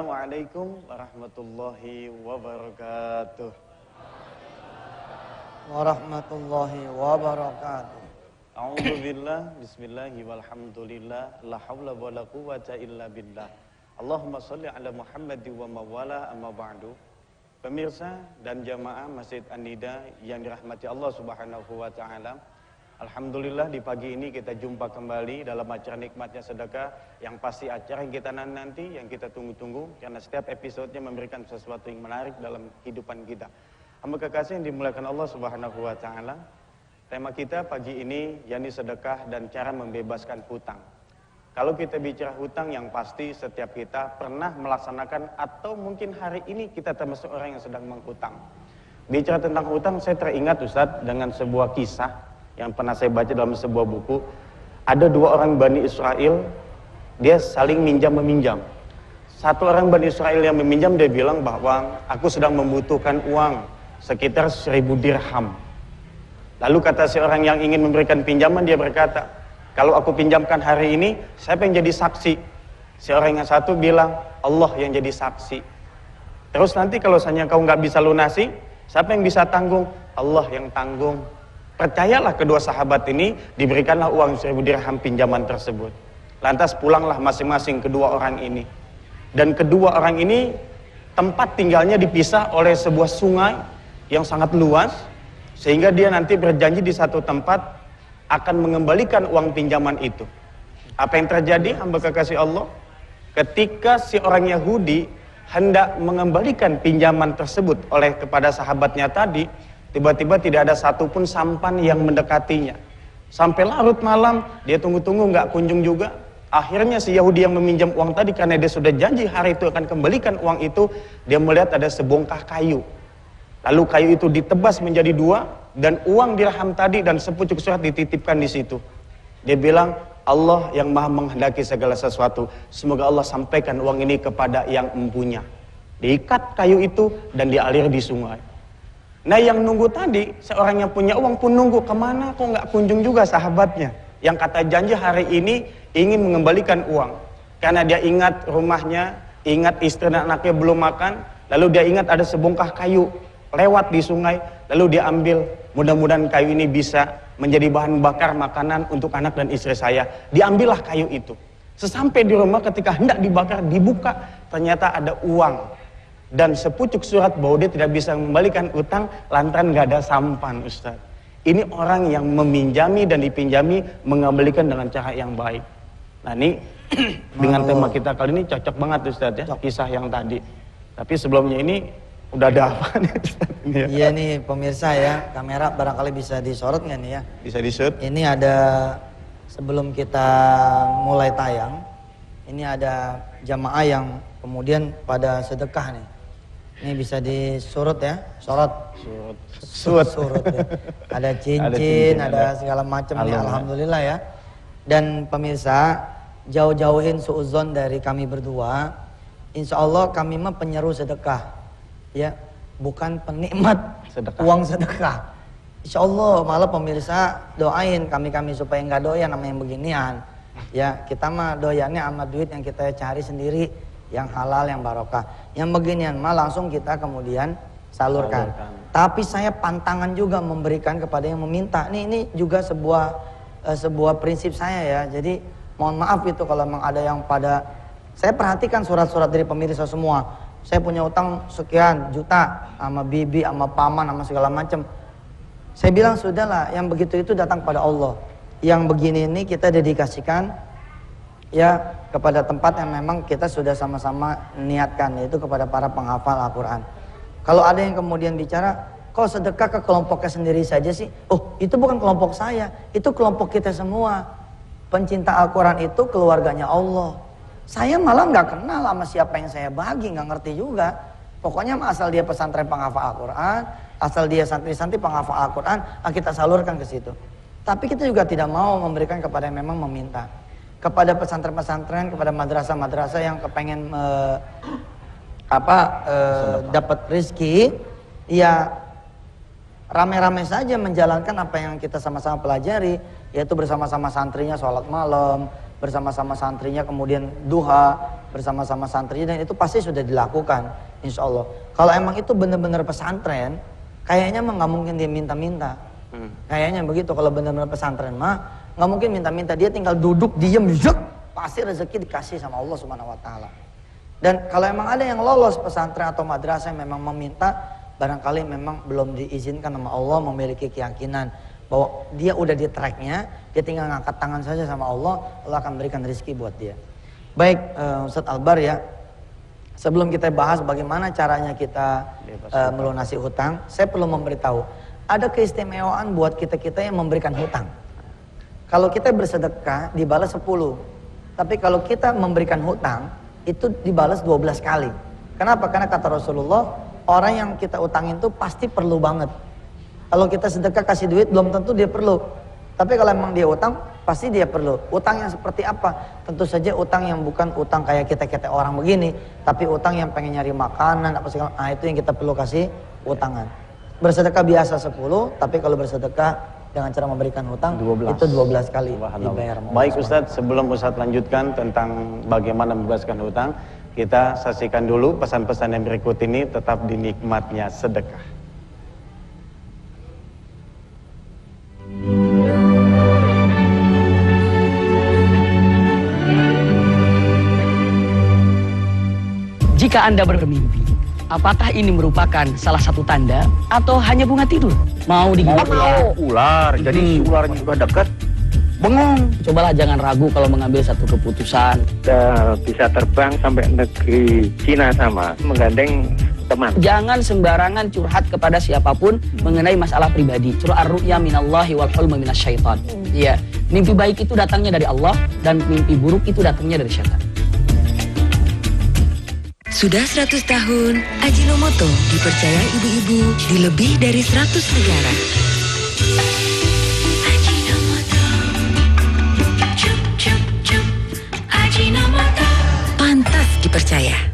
Assalamualaikum warahmatullahi wabarakatuh. Warahmatullahi wabarakatuh. A'udzubillah, bismillahi walhamdulillah, la haula wala quwwata illa billah. Allahumma sholli ala Muhammad wa mawala amma ba'du. Pemirsa dan jamaah Masjid An-Nida yang dirahmati Allah Subhanahu wa taala. Alhamdulillah di pagi ini kita jumpa kembali dalam acara Nikmatnya Sedekah, yang pasti acara yang kita nanti, yang kita tunggu-tunggu, karena setiap episodenya memberikan sesuatu yang menarik dalam kehidupan kita. Hamba kekasih yang dimuliakan Allah Subhanahu wa taala. Tema kita pagi ini yakni sedekah dan cara membebaskan hutang. Kalau kita bicara hutang, yang pasti setiap kita pernah melaksanakan atau mungkin hari ini kita termasuk orang yang sedang menghutang. Bicara tentang hutang, saya teringat Ustadz dengan sebuah kisah yang pernah saya baca dalam sebuah buku. Ada dua orang Bani Israel, dia saling minjam-meminjam. Satu orang Bani Israel yang meminjam, dia bilang bahwa aku sedang membutuhkan uang sekitar 1000 dirham. Lalu kata si orang yang ingin memberikan pinjaman, dia berkata, kalau aku pinjamkan hari ini, siapa yang jadi saksi? Si orang yang satu bilang, Allah yang jadi saksi. Terus nanti kalau misalnya kau nggak bisa lunasi, siapa yang bisa tanggung? Allah yang tanggung. Percayalah kedua sahabat ini, diberikanlah uang 1000 dirham pinjaman tersebut. Lantas pulanglah masing-masing kedua orang ini. Dan kedua orang ini tempat tinggalnya dipisah oleh sebuah sungai yang sangat luas, sehingga dia nanti berjanji di satu tempat akan mengembalikan uang pinjaman itu. Apa yang terjadi, hamba kekasih Allah? Ketika si orang Yahudi hendak mengembalikan pinjaman tersebut oleh kepada sahabatnya tadi, tiba-tiba tidak ada satupun sampan yang mendekatinya. Sampai larut malam, dia tunggu-tunggu nggak kunjung juga. Akhirnya si Yahudi yang meminjam uang tadi, karena dia sudah janji hari itu akan kembalikan uang itu, dia melihat ada sebongkah kayu. Lalu kayu itu ditebas menjadi dua, dan uang dirham tadi dan sepucuk surat dititipkan di situ. Dia bilang, Allah yang maha menghendaki segala sesuatu, semoga Allah sampaikan uang ini kepada yang empunya. Diikat kayu itu dan dialir di sungai. Nah yang nunggu tadi, seorang yang punya uang pun nunggu, kemana kok nggak kunjung juga sahabatnya yang kata janji hari ini ingin mengembalikan uang. Karena dia ingat rumahnya, ingat istri dan anaknya belum makan, lalu dia ingat ada sebongkah kayu lewat di sungai, lalu dia ambil, mudah-mudahan kayu ini bisa menjadi bahan bakar makanan untuk anak dan istri saya. Diambillah kayu itu. Sesampai di rumah, ketika hendak dibakar, dibuka, ternyata ada uang dan sepucuk surat bahwa dia tidak bisa mengembalikan utang lantaran gak ada sampan. Ustaz, ini orang yang meminjami dan dipinjami mengembalikan dengan cara yang baik. Nah ini dengan tema kita kali ini cocok banget Ustaz ya, kisah yang tadi. Tapi sebelumnya ini udah ada apa nih Ustaz? Iya nih pemirsa ya, kamera barangkali bisa disorot nggak nih ya? Bisa disorot. Ini ada, sebelum kita mulai tayang, ini ada jamaah yang kemudian pada sedekah nih. Ini bisa disurut ya, sorot. Surut ya. Ada cincin, ada segala macam nih, alhamdulillah ya. Dan pemirsa, jauh-jauhin suudzon dari kami berdua. Insya Allah kami mah penyeru sedekah, ya, bukan penikmat sedekah. Uang sedekah. Insya Allah malah pemirsa doain kami supaya nggak doyan namanya beginian. Ya kita mah doyannya sama duit yang kita cari sendiri, yang halal, yang barokah. Yang beginian mah langsung kita kemudian salurkan. Tapi saya pantangan juga memberikan kepada yang meminta. Ini juga sebuah prinsip saya ya. Jadi mohon maaf itu kalau memang ada yang pada, saya perhatikan surat-surat dari pemirsa semua. Saya punya utang sekian juta sama bibi, sama paman, sama segala macam. Saya bilang sudahlah, yang begitu itu datang pada Allah. Yang begini ini kita dedikasikan ya kepada tempat yang memang kita sudah sama-sama niatkan, yaitu kepada para penghafal Al-Quran. Kalau ada yang kemudian bicara, kok sedekah ke kelompoknya sendiri saja sih? Oh, itu bukan kelompok saya, itu kelompok kita semua. Pencinta Al-Quran itu keluarganya Allah. Saya malah nggak kenal sama siapa yang saya bagi, nggak ngerti juga. Pokoknya asal dia pesantren penghafal Al-Quran, asal dia santri-santri penghafal Al-Quran, kita salurkan ke situ. Tapi kita juga tidak mau memberikan kepada yang memang meminta. Kepada pesantren-pesantren, kepada madrasah-madrasah yang kepengen dapat rezeki, ya rame-rame saja menjalankan apa yang kita sama-sama pelajari, yaitu bersama-sama santrinya sholat malam, bersama-sama santrinya, kemudian duha bersama-sama santrinya, dan itu pasti sudah dilakukan, insya Allah. Kalau emang itu benar-benar pesantren, kayaknya mah nggak mungkin dia minta-minta. Kayaknya begitu. Kalau benar-benar pesantren mah nggak mungkin minta-minta, dia tinggal duduk diem, pasti rezeki dikasih sama Allah Subhanahu Wa Taala. Dan kalau emang ada yang lolos pesantren atau madrasah yang memang meminta, barangkali memang belum diizinkan sama Allah, memiliki keyakinan bahwa dia udah di tracknya, dia tinggal ngangkat tangan saja sama Allah, Allah akan berikan rezeki buat dia. Baik, Ustadz Albar ya, sebelum kita bahas bagaimana caranya kita melunasi hutang, saya perlu memberitahu, ada keistimewaan buat kita-kita yang memberikan hutang. Kalau kita bersedekah dibalas 10, tapi kalau kita memberikan hutang itu dibalas 12 kali. Kenapa? Karena kata Rasulullah, orang yang kita utangin itu pasti perlu banget. Kalau kita sedekah kasih duit belum tentu dia perlu. Tapi kalau emang dia utang, pasti dia perlu. Utang yang seperti apa? Tentu saja utang yang bukan utang kayak kita orang begini, tapi utang yang pengen nyari makanan apa segala. Nah, itu yang kita perlu kasih utangan. Bersedekah biasa 10, tapi kalau bersedekah dengan cara memberikan hutang 12. Itu 12 kali dibayar. Baik Ustadz, sebelum Ustadz lanjutkan tentang bagaimana membebaskan hutang, kita saksikan dulu pesan-pesan yang berikut ini, tetap di nikmatnya sedekah. Jika Anda bermimpi, apakah ini merupakan salah satu tanda atau hanya bunga tidur? Mau digigit ular? Ular, jadi si ularnya juga dekat. Bengong. Cobalah jangan ragu kalau mengambil satu keputusan. Bisa terbang sampai negeri Cina sama, menggandeng teman. Jangan sembarangan curhat kepada siapapun mengenai masalah pribadi. Surah Ar-Ru'ya minallahi wal hulmu minasyaitan. Iya, mimpi baik itu datangnya dari Allah dan mimpi buruk itu datangnya dari syaitan. Sudah 100 tahun, Ajinomoto dipercaya ibu-ibu di lebih dari 100 negara. Ajinomoto, cup cup cup, Ajinomoto, pantas dipercaya.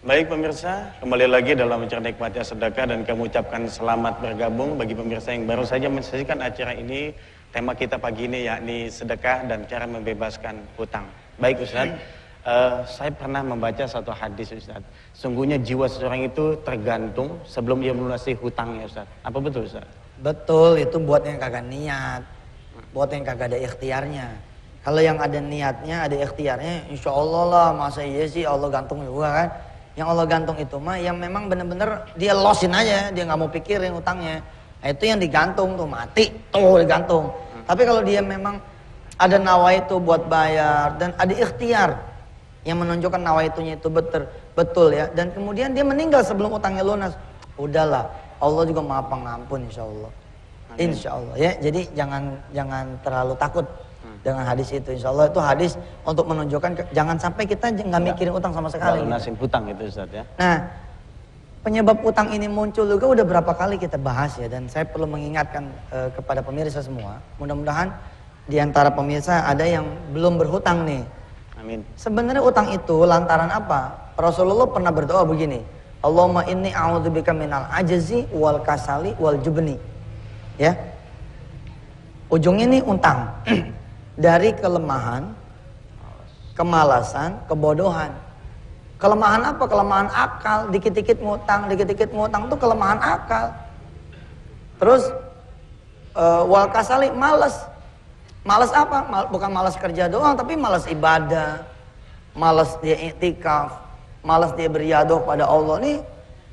Baik pemirsa, kembali lagi dalam acara nikmatnya sedekah dan kami ucapkan selamat bergabung bagi pemirsa yang baru saja menyaksikan acara ini. Tema kita pagi ini yakni sedekah dan cara membebaskan hutang. Baik Ustaz, saya pernah membaca satu hadis Ustaz. Sungguhnya jiwa seseorang itu tergantung sebelum ia melunasi hutangnya Ustaz. Apa betul Ustaz? Betul, itu buat yang kagak niat, buat yang kagak ada ikhtiarnya. Kalau yang ada niatnya, ada ikhtiarnya, insya Allah lah, masa iya sih Allah gantung juga kan. Yang Allah gantung itu mah yang memang bener-bener dia losin aja, dia nggak mau pikirin utangnya. Nah, itu yang digantung tuh, mati tuh digantung. Tapi kalau dia memang ada nawaitu buat bayar dan ada ikhtiar yang menunjukkan nawaitunya itu betul ya, dan kemudian dia meninggal sebelum utangnya lunas, udahlah, Allah juga Maha Pengampun insya Allah. Insya Allah ya. Jadi jangan terlalu takut dengan hadis itu. Insya Allah itu hadis untuk menunjukkan jangan sampai kita nggak mikirin utang sama sekali. Lunasin hutang itu Ustaz ya. Nah, penyebab utang ini muncul juga udah berapa kali kita bahas ya, dan saya perlu mengingatkan kepada pemirsa semua. Mudah-mudahan di antara pemirsa ada yang belum berhutang nih. Amin. Sebenarnya utang itu lantaran apa? Rasulullah pernah berdoa begini, Allahumma inni a'udzubika minal ajzi wal kasali wal jubni. Ya. Ujungnya nih utang. Dari kelemahan, kemalasan, kebodohan. Kelemahan apa? Kelemahan akal. Dikit-dikit ngutang itu kelemahan akal. Terus wal kasali, malas. Malas apa? Bukan malas kerja doang, tapi malas ibadah. Malas dia iktikaf, malas dia beriadah pada Allah nih.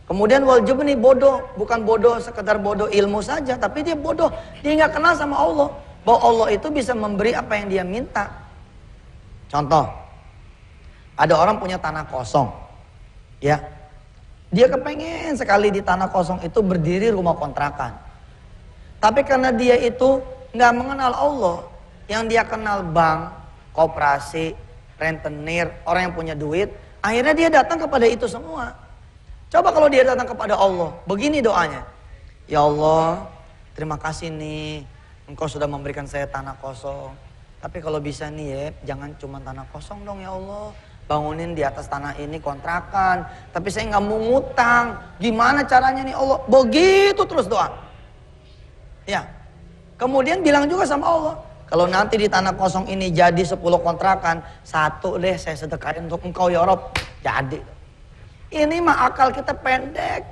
Kemudian wal jubni, bodoh. Bukan bodoh sekedar bodoh ilmu saja, tapi dia bodoh. Dia nggak kenal sama Allah. Bahwa Allah itu bisa memberi apa yang dia minta. Contoh, ada orang punya tanah kosong, ya, Dia kepengen sekali di tanah kosong itu berdiri rumah kontrakan. Tapi karena dia itu nggak mengenal Allah, yang dia kenal bank, koperasi, rentenir, orang yang punya duit, akhirnya dia datang kepada itu semua. Coba kalau dia datang kepada Allah, begini doanya. Ya Allah, terima kasih nih, Engkau sudah memberikan saya tanah kosong. Tapi kalau bisa nih ya, jangan cuma tanah kosong dong ya Allah. Bangunin di atas tanah ini kontrakan. Tapi saya nggak mau ngutang. Gimana caranya nih Allah? Begitu terus doa. Ya. Kemudian bilang juga sama Allah, kalau nanti di tanah kosong ini jadi 10 kontrakan, 1 deh saya sedekahin untuk Engkau ya Rob. Jadi. Ini mah akal kita pendek.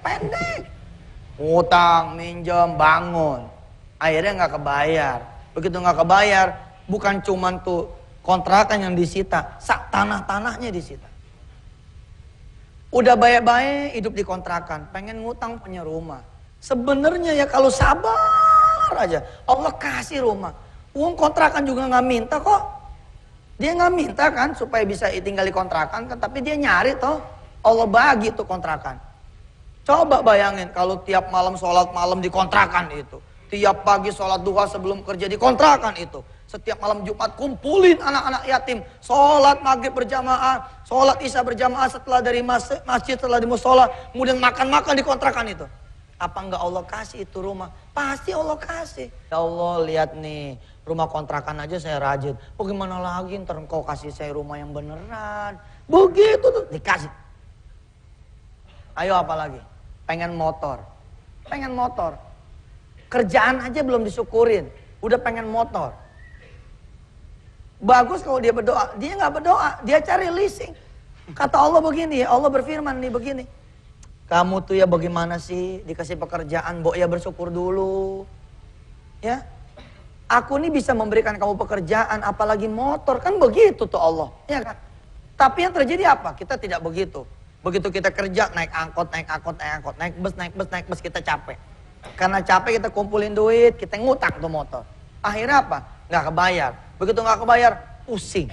Utang, minjem, bangun. Akhirnya nggak kebayar. Begitu nggak kebayar, bukan cuman tuh kontrakan yang disita, tanah-tanahnya disita. Udah baik-baik hidup di kontrakan, pengen ngutang punya rumah. Sebenarnya ya kalau sabar aja, Allah kasih rumah. Uang kontrakan juga nggak minta kok. Dia nggak minta kan supaya bisa tinggal di kontrakan kan, tapi dia nyari toh. Allah bagi tuh kontrakan. Coba bayangin kalau tiap malam sholat malam di kontrakan itu. Tiap pagi sholat duha sebelum kerja di kontrakan itu. Setiap malam Jumat kumpulin anak-anak yatim. Sholat maghrib berjamaah. Sholat isya berjamaah setelah dari masjid, setelah di musola. Kemudian makan-makan di kontrakan itu. Apa enggak Allah kasih itu rumah? Pasti Allah kasih. Ya Allah lihat nih. Rumah kontrakan aja saya rajin. Bagaimana lagi ntar Engkau kasih saya rumah yang beneran. Begitu tuh dikasih. Ayo apa lagi? Pengen motor. Kerjaan aja belum disyukurin. Udah pengen motor. Bagus kalau dia berdoa. Dia nggak berdoa, dia cari leasing. Kata Allah begini, Allah berfirman nih begini. Kamu tuh ya bagaimana sih dikasih pekerjaan, Mbok ya bersyukur dulu. Ya. Aku nih bisa memberikan kamu pekerjaan, apalagi motor. Kan begitu tuh Allah. Ya kan? Tapi yang terjadi apa? Kita tidak begitu. Begitu kita kerja, naik angkot, naik bus, kita capek. Karena capek kita kumpulin duit, kita ngutang tuh motor. Akhirnya apa? Nggak kebayar. Begitu nggak kebayar, pusing.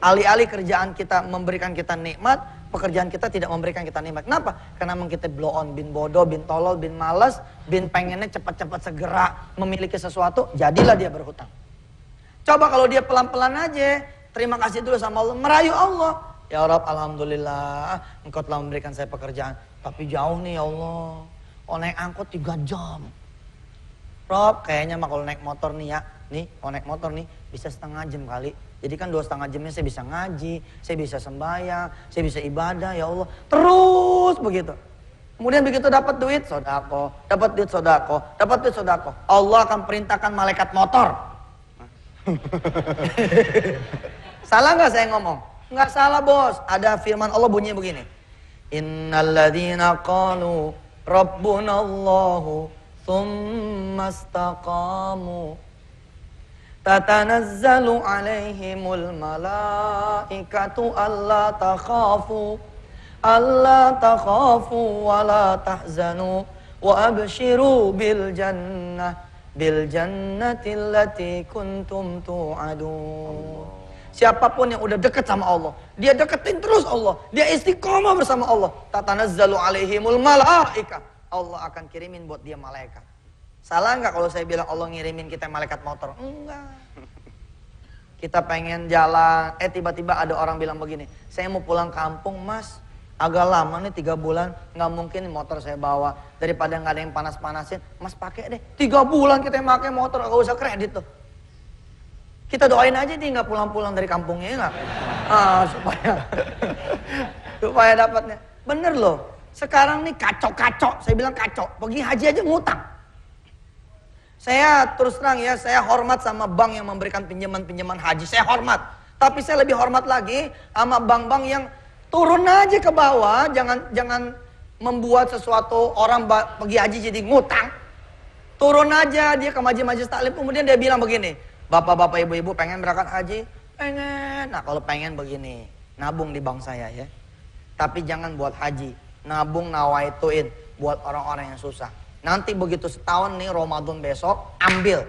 Alih-alih kerjaan kita memberikan kita nikmat, pekerjaan kita tidak memberikan kita nikmat. Kenapa? Karena memang kita blow on, bin bodoh, bin tolol, bin malas, bin pengennya cepat-cepat segera memiliki sesuatu, jadilah dia berhutang. Coba kalau dia pelan-pelan aja, terima kasih dulu sama Allah, merayu Allah. Ya Rabb, alhamdulillah, Engkau telah memberikan saya pekerjaan. Tapi jauh nih ya Allah. Oh naik angkot 3 jam. Rob, kayaknya mah kalau naik motor nih ya, kalau naik motor nih bisa 1/2 jam kali. Jadi kan 2,5 jamnya saya bisa ngaji, saya bisa sembahyang, saya bisa ibadah ya Allah. Terus begitu. Kemudian begitu dapat duit, sodako, dapat duit sodako. Allah akan perintahkan malaikat motor. Salah nggak saya ngomong? Nggak salah bos. Ada firman Allah bunyinya begini. Innalladzina qalu Rabbunallahu thumma istaqamu tatanazzalu alaihimul malaikatu alla takhafu wa la tahzanu wa abshiru bil jannati allati kuntum tu'adun. Siapapun yang udah dekat sama Allah, dia deketin terus Allah, dia istiqomah bersama Allah. Tatanazzalu alaihimul malaika. Allah akan kirimin buat dia malaikat. Salah nggak kalau saya bilang Allah ngirimin kita malaikat motor? Enggak. Kita pengen jalan, tiba-tiba ada orang bilang begini, saya mau pulang kampung mas, agak lama nih 3 bulan, nggak mungkin motor saya bawa. Daripada nggak ada yang panas-panasin, mas pakai deh. 3 bulan kita pakai motor, gak usah kredit tuh. Kita doain aja dia nggak pulang-pulang dari kampungnya nggak? Supaya dapatnya. Bener loh. Sekarang nih kacau-kacau. Saya bilang kacau. Pergi haji aja ngutang. Saya terus terang ya, saya hormat sama bank yang memberikan pinjaman haji. Saya hormat. Tapi saya lebih hormat lagi sama bank-bank yang turun aja ke bawah. Jangan membuat sesuatu orang pergi haji jadi ngutang. Turun aja dia ke majelis taklim. Kemudian dia bilang begini. Bapak-bapak, ibu-ibu pengen berangkat haji? Pengen. Nah kalau pengen begini, nabung di bank saya ya. Tapi jangan buat haji, nabung nawaituin buat orang-orang yang susah. Nanti begitu setahun nih Ramadan besok, ambil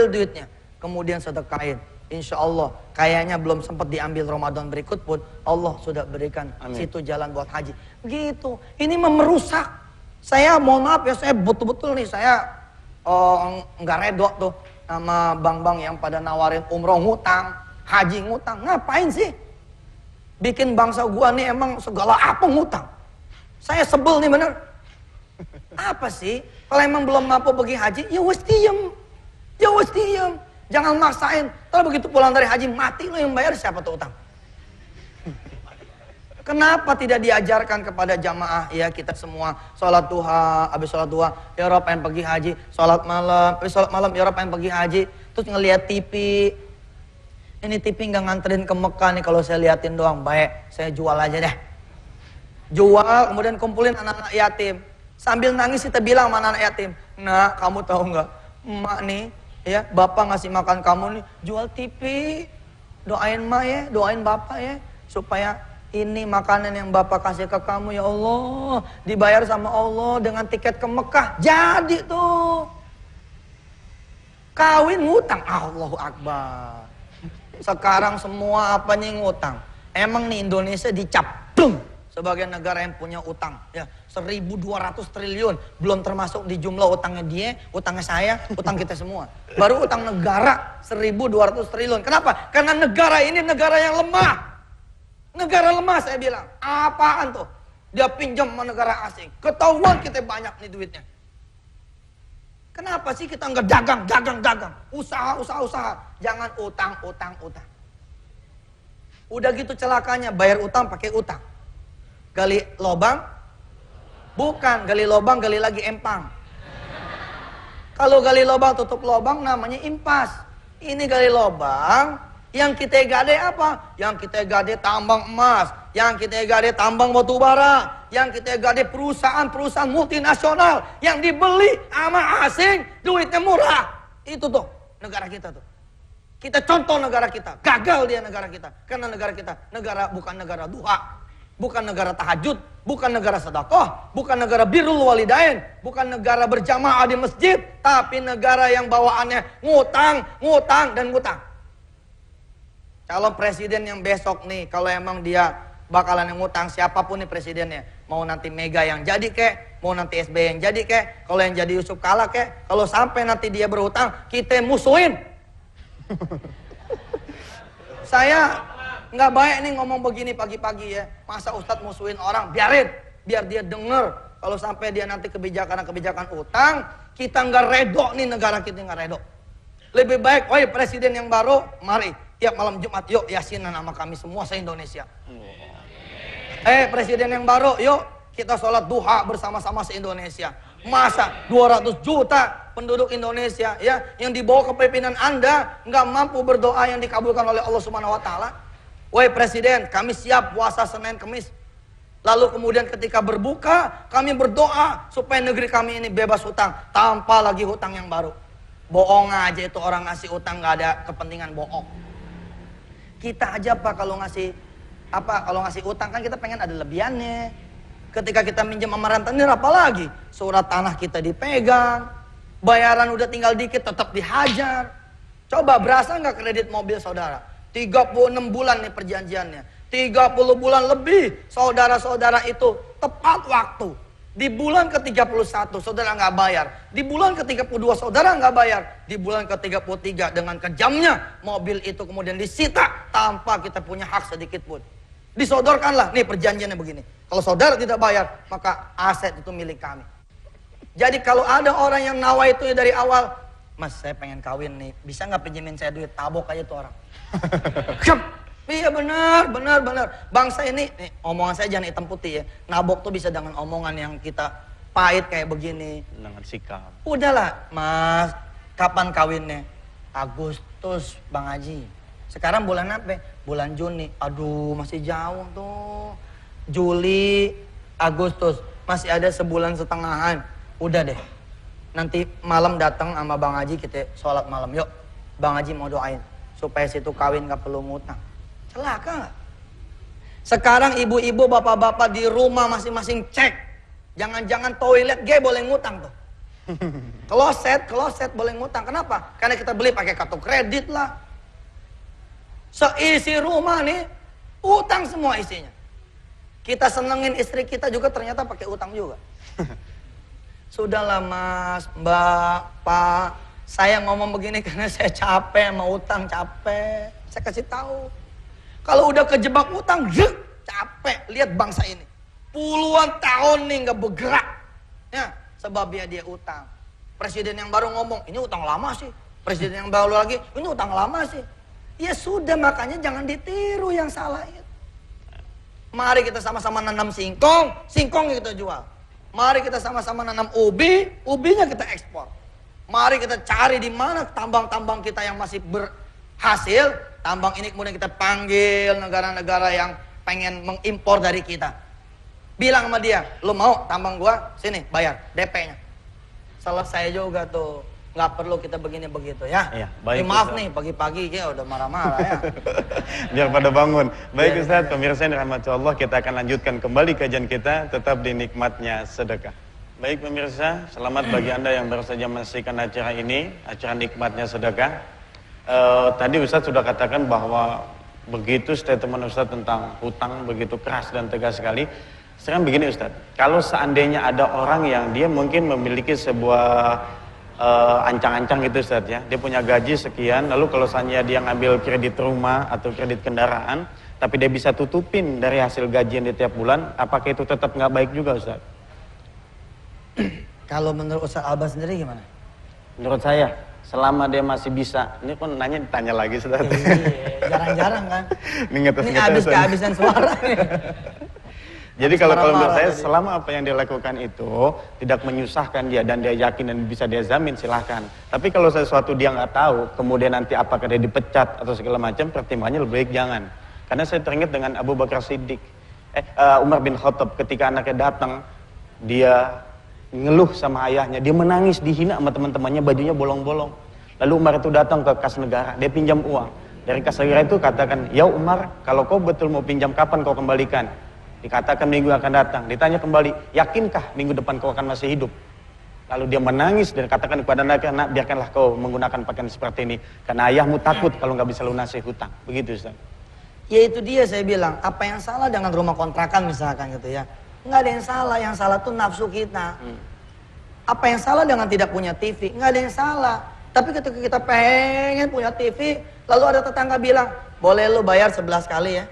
duitnya. Kemudian sedekahin insya Allah kayaknya belum sempat diambil Ramadan berikut pun Allah sudah berikan situ jalan buat haji. Gitu. Ini merusak. Saya mohon maaf ya, saya betul-betul nih saya nggak redok tuh sama bang-bang yang pada nawarin umroh ngutang, haji ngutang. Ngapain sih? Bikin bangsa gua nih emang segala apa ngutang. Saya sebel nih bener. Apa sih? Kalau emang belum mampu pergi haji, ya wes diem. Ya wes diem. Jangan maksain. Kalau begitu pulang dari haji mati lo yang bayar, siapa tuh utang? Kenapa tidak diajarkan kepada jamaah ya kita semua sholat duha, habis sholat duha ya Rob pengen pergi haji, sholat malam, habis sholat malam ya Rob pengen pergi haji, terus ngelihat TV. Ini TV nggak nganterin ke Mekah nih, kalau saya liatin doang, baik saya jual aja deh. Jual kemudian kumpulin anak-anak yatim. Sambil nangis kita bilang sama anak yatim, "Nak, kamu tahu nggak, emak nih ya, bapak ngasih makan kamu nih, jual TV. Doain emak ya, doain bapak ya, supaya ini makanan yang bapak kasih ke kamu ya Allah, dibayar sama Allah dengan tiket ke Mekah." Jadi tuh. Kawin ngutang, Allahu Akbar. Sekarang semua apanya ngutang. Emang nih Indonesia dicap sebagai negara yang punya utang ya, 1.200 triliun, belum termasuk di jumlah utangnya dia, utangnya saya, utang kita semua. Baru utang negara 1.200 triliun. Kenapa? Karena negara ini negara yang lemah. Negara lemah saya bilang. Apaan tuh? Dia pinjam sama negara asing. Ketahuan kita banyak nih duitnya. Kenapa sih kita nggak dagang? Usaha. Jangan utang. Udah gitu celakanya, bayar utang pakai utang. Gali lobang? Bukan, gali lobang, gali lagi empang. Kalau gali lobang, tutup lobang namanya impas. Ini gali lobang, yang kita gade apa? Yang kita gade tambang emas, yang kita gade tambang batu bara, yang kita gade perusahaan-perusahaan multinasional yang dibeli sama asing, duitnya murah. Itu tuh negara kita tuh. Kita contoh negara kita, gagal dia negara kita. Karena negara kita, bukan negara duha. Bukan negara tahajud, bukan negara sedekah, bukan negara birrul walidain, bukan negara berjamaah di masjid, tapi negara yang bawaannya ngutang. Calon presiden yang besok nih, kalau emang dia bakalan yang ngutang, siapapun nih presidennya, mau nanti Mega yang jadi kek, mau nanti SBY yang jadi kek, kalau yang jadi Yusuf Kala kek, kalau sampai nanti dia berhutang, kita musuhin. Saya nggak baik nih ngomong begini pagi-pagi ya. Masa Ustadz musuhin orang, biarin. Biar dia denger. Kalau sampai dia nanti kebijakan utang, kita nggak redok nih, negara kita nggak redok. Lebih baik, oi presiden yang baru, mari. Tiap malam Jumat, yuk yasinan sama kami semua se-Indonesia. Presiden yang baru, yuk kita sholat duha bersama-sama se-Indonesia. Masa 200 juta penduduk Indonesia ya, yang dibawa kepemimpinan Anda nggak mampu berdoa yang dikabulkan oleh Allah Subhanahu Wa Taala. Woi presiden, kami siap puasa Senin Kemis. Lalu kemudian ketika berbuka, kami berdoa supaya negeri kami ini bebas hutang, tanpa lagi hutang yang baru. Bohong aja itu orang ngasih hutang, nggak ada kepentingan bohong. Kita aja Pak kalau ngasih hutang kan kita pengen ada lebihannya. Ketika kita minjem sama rentenir apalagi, surat tanah kita dipegang, bayaran udah tinggal dikit tetap dihajar. Coba berasa nggak kredit mobil saudara? 36 bulan nih perjanjiannya. 30 bulan lebih saudara-saudara itu tepat waktu. Di bulan ke-31 saudara nggak bayar. Di bulan ke-32 saudara nggak bayar. Di bulan ke-33 dengan kejamnya mobil itu kemudian disita tanpa kita punya hak sedikit pun. Disodorkanlah, nih perjanjiannya begini. Kalau saudara tidak bayar, maka aset itu milik kami. Jadi kalau ada orang yang nawa itu dari awal, Mas saya pengen kawin nih, bisa nggak pinjemin saya duit? Tabok aja tuh orang. Iya benar. Bangsa ini, nih, omongan saya jangan hitam putih ya. Nabok tuh bisa dengan omongan yang kita pahit kayak begini. Dengan sikap. Udahlah, Mas, kapan kawinnya? Agustus, Bang Haji. Sekarang bulan apa? Bulan Juni. Aduh, masih jauh tuh. Juli, Agustus, masih ada sebulan setengahan. Udah deh. Nanti malam datang sama Bang Haji, kita sholat malam. Yuk, Bang Haji mau doain supaya situ kawin gak perlu ngutang. Celaka gak? Sekarang ibu-ibu, bapak-bapak di rumah masing-masing cek. Jangan-jangan toilet boleh ngutang tuh. Kloset boleh ngutang. Kenapa? Karena kita beli pakai kartu kredit lah. Seisi rumah nih, utang semua isinya. Kita senengin istri kita juga ternyata pakai utang juga. Sudahlah mas, mbak, pak, saya ngomong begini karena saya capek sama utang, capek. Saya kasih tahu. Kalau udah kejebak utang, capek. Lihat bangsa ini. Puluhan tahun nih nggak bergerak. Ya, sebabnya dia utang. Presiden yang baru ngomong, ini utang lama sih. Presiden yang baru lagi, ini utang lama sih. Ya sudah, makanya jangan ditiru yang salah itu. Mari kita sama-sama nanam singkong, singkong kita jual. Mari kita sama-sama nanam ubi, ubinya kita ekspor. Mari kita cari di mana tambang-tambang kita yang masih berhasil. Tambang ini kemudian kita panggil negara-negara yang pengen mengimpor dari kita. Bilang sama dia, lo mau tambang gua, sini bayar DP-nya. Selesai juga tuh. Nggak perlu kita begini begitu ya. Iya, baik, maaf Ustaz. nih pagi-pagi ya udah marah-marah ya. Biar pada bangun. Baik Biar Ustaz, pada- pemirsa yang dirahmati Allah, kita akan lanjutkan kembali kajian kita tetap di nikmatnya sedekah. Baik pemirsa, selamat bagi Anda yang baru saja menyaksikan acara ini, acara nikmatnya sedekah. Tadi Ustaz sudah katakan bahwa begitu statement Ustaz tentang hutang begitu keras dan tegas sekali. Sekarang begini Ustaz, kalau seandainya ada orang yang dia mungkin memiliki sebuah ancang-ancang gitu Ustaz ya, dia punya gaji sekian, lalu kalau misalnya dia ngambil kredit rumah atau kredit kendaraan, tapi dia bisa tutupin dari hasil gajian di tiap bulan, apakah itu tetap nggak baik juga Ustaz? Kalau menurut Ustaz Alba sendiri gimana? Menurut saya, selama dia masih bisa, ini pun nanya ditanya lagi Ustaz. Iya, jarang-jarang kan. Ini ngetes-ngetesan. Ini habis kehabisan suara nih. Jadi Habis kalau menurut marah-marah saya tadi. selama apa yang dia lakukan itu tidak menyusahkan dia dan dia yakin dan bisa dia jamin, silahkan. Tapi kalau sesuatu dia nggak tahu, kemudian nanti apakah dia dipecat atau segala macam, pertimbangannya lebih baik jangan. Karena saya teringat dengan Abu Bakar Siddiq, Umar bin Khattab ketika anaknya datang, dia ngeluh sama ayahnya, dia menangis, dihina sama teman-temannya, bajunya bolong-bolong. Lalu Umar itu datang ke kas negara, dia pinjam uang. Dari kas negara itu katakan, ya Umar, kalau kau betul mau pinjam, kapan kau kembalikan? Dikatakan minggu akan datang. Ditanya kembali, yakinkah minggu depan kau akan masih hidup? Lalu dia menangis dan katakan kepada anaknya, nak biarkanlah kau menggunakan pakaian seperti ini. Karena ayahmu takut kalau nggak bisa lunasi hutang. Begitu Ustaz. Ya itu dia saya bilang, apa yang salah dengan rumah kontrakan misalkan gitu ya. Nggak ada yang salah tuh nafsu kita. Apa yang salah dengan tidak punya TV? Nggak ada yang salah. Tapi ketika kita pengen punya TV, lalu ada tetangga bilang, boleh lu bayar 11 kali ya.